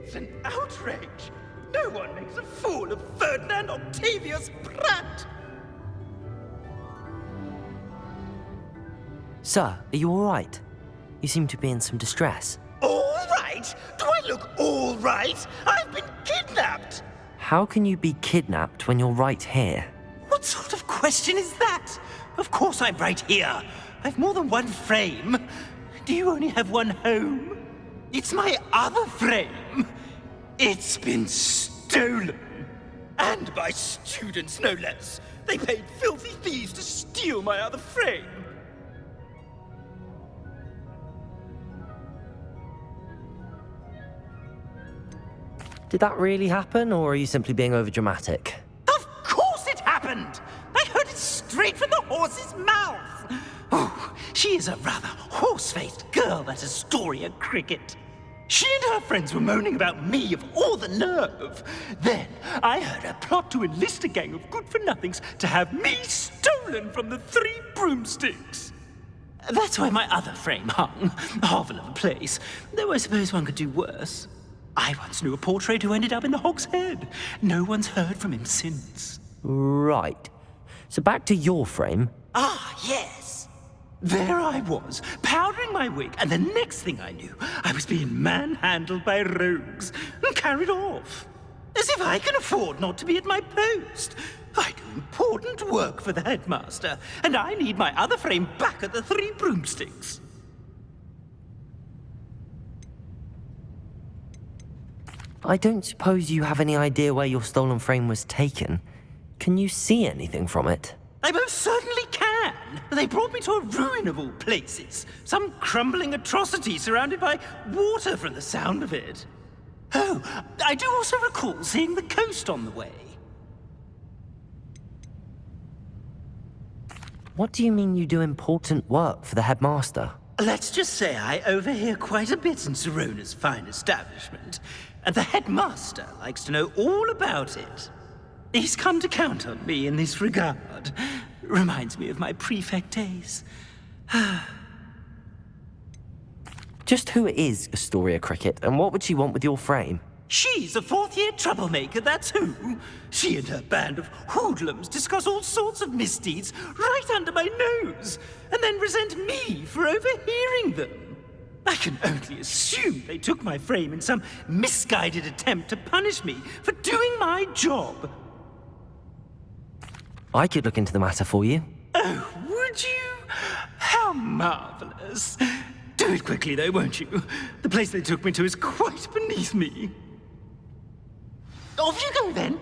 It's an outrage. No one makes a fool of Ferdinand Octavius Pratt. Sir, are you all right? You seem to be in some distress. All right? Do I look all right? I've been kidnapped. How can you be kidnapped when you're right here? What sort of question is that? Of course I'm right here. I've more than one frame. Do you only have one home? It's my other frame. It's been stolen. And by students, no less. They paid filthy thieves to steal my other frame. Did that really happen, or are you simply being overdramatic? Of course it happened! I heard it straight from the horse's mouth! Oh, she is a rather horse-faced girl, that Astoria Cricket. She and her friends were moaning about me of all the nerve. Then I heard her plot to enlist a gang of good-for-nothings to have me stolen from the Three Broomsticks. That's where my other frame hung. Hovel of a place, though I suppose one could do worse. I once knew a portrait who ended up in the Hog's Head. No one's heard from him since. Right. So back to your frame. Ah, yes. There I was, powdering my wig, and the next thing I knew, I was being manhandled by rogues and carried off. As if I can afford not to be at my post. I do important work for the headmaster, and I need my other frame back at the Three Broomsticks. I don't suppose you have any idea where your stolen frame was taken. Can you see anything from it? I most certainly can. They brought me to a ruin of all places. Some crumbling atrocity surrounded by water from the sound of it. Oh, I do also recall seeing the coast on the way. What do you mean you do important work for the headmaster? Let's just say I overhear quite a bit in Sirona's fine establishment, and the headmaster likes to know all about it. He's come to count on me in this regard. Reminds me of my prefect days. Just who is Astoria Cricket, and what would she want with your frame? She's a fourth-year troublemaker, that's who. She and her band of hoodlums discuss all sorts of misdeeds right under my nose, and then resent me for overhearing them. I can only assume they took my frame in some misguided attempt to punish me for doing my job. I could look into the matter for you. Oh, would you? How marvelous. Do it quickly, though, won't you? The place they took me to is quite beneath me. Off you go, then.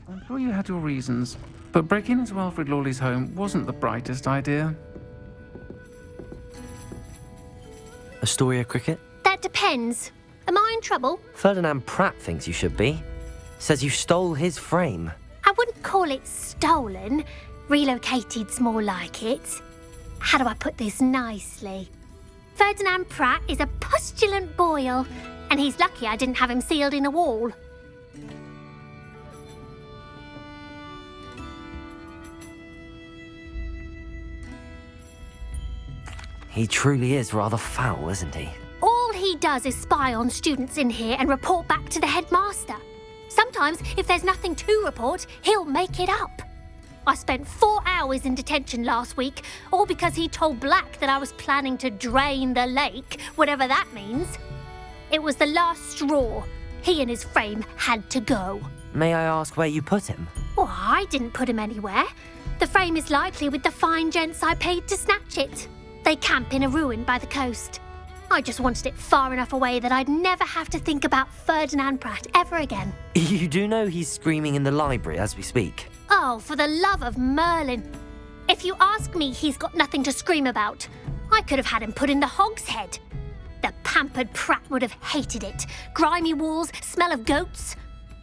I'm sure you had your reasons, but breaking into Alfred Lawley's home wasn't the brightest idea. Astoria Cricket? That depends. Am I in trouble? Ferdinand Pratt thinks you should be. Says you stole his frame. I wouldn't call it stolen. Relocated's more like it. How do I put this nicely? Ferdinand Pratt is a postulant boil, and he's lucky I didn't have him sealed in a wall. He truly is rather foul, isn't he? All he does is spy on students in here and report back to the headmaster. Sometimes, if there's nothing to report, he'll make it up. I spent 4 hours in detention last week, all because he told Black that I was planning to drain the lake, whatever that means. It was the last straw. He and his frame had to go. May I ask where you put him? Well, I didn't put him anywhere. The frame is likely with the fine gents I paid to snatch it. They camp in a ruin by the coast. I just wanted it far enough away that I'd never have to think about Ferdinand Pratt ever again. You do know he's screaming in the library as we speak. Oh, for the love of Merlin. If you ask me, he's got nothing to scream about. I could have had him put in the Hog's Head. The pampered Pratt would have hated it. Grimy walls, smell of goats.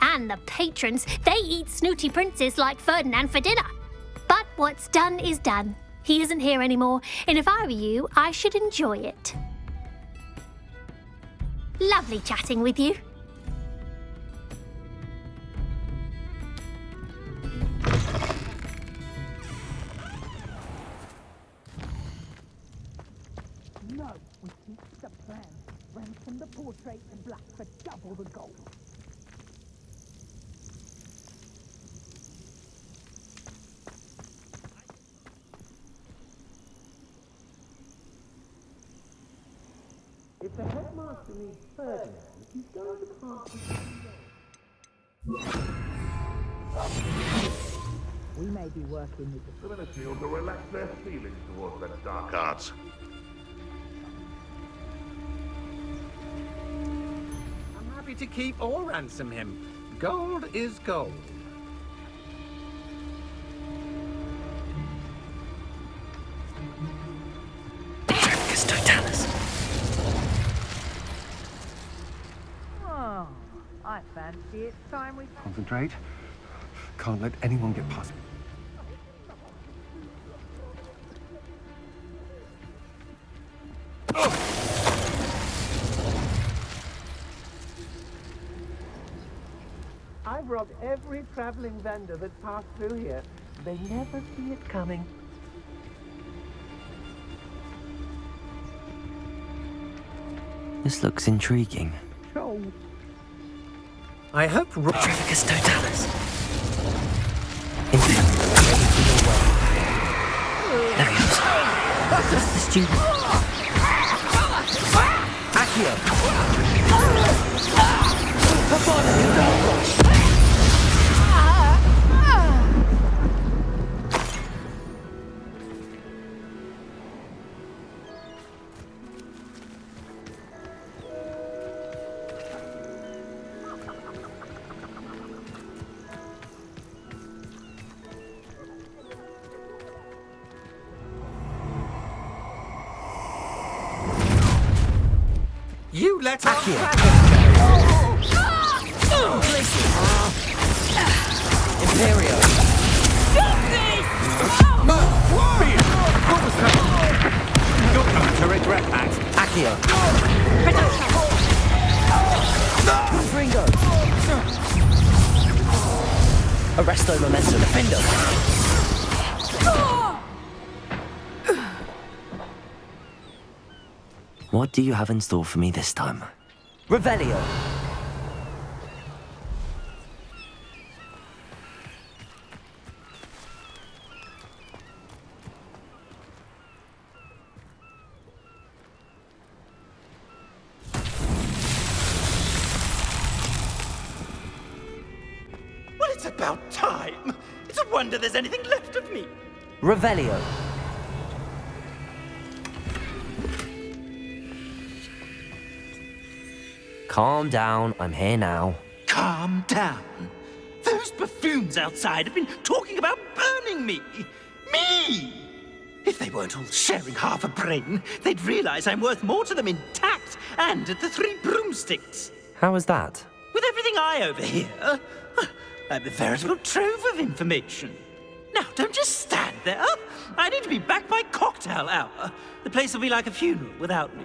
And the patrons, they eat snooty princes like Ferdinand for dinner. But what's done is done. He isn't here anymore, and if I were you, I should enjoy it. Lovely chatting with you. the portrait in black for double the gold. If the headmaster needs Ferdinand, he's going to pass We may be working with the The Ministry ought to relax their feelings towards that dark arts. I'm happy to keep or ransom him. Gold is gold. Oh, I fancy it's time we... Concentrate. Can't let anyone get past me. I've robbed every traveling vendor that passed through here. They never see it coming. This looks intriguing. I hope Trivicus totalis. Leviosa. That's the student. Accio. You let our Imperio. What was that? You're going to regret that. Accio. Ringo. Arresto momentum defender. What do you have in store for me this time? Revelio. Well, it's about time. It's a wonder there's anything left of me. Revelio. Calm down, I'm here now. Calm down. Those buffoons outside have been talking about burning me. Me! If they weren't all sharing half a brain, they'd realize I'm worth more to them intact and at the Three Broomsticks. How was that? With everything I overhear, I'm a veritable trove of information. Now, don't just stand there. I need to be back by cocktail hour. The place will be like a funeral without me.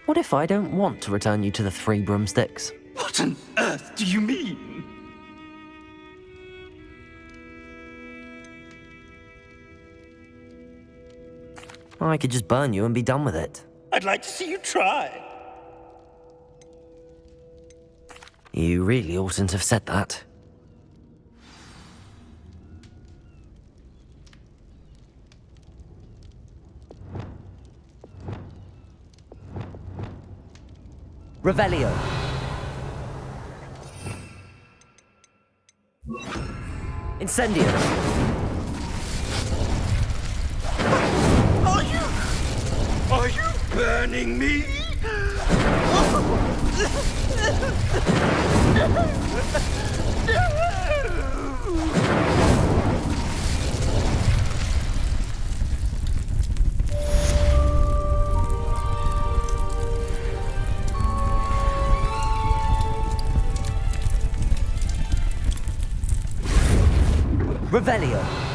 What if I don't want to return you to the Three Broomsticks? What on earth do you mean? I could just burn you and be done with it. I'd like to see you try. You really oughtn't have said that. Revelio. Incendio. Are you burning me? Revelio.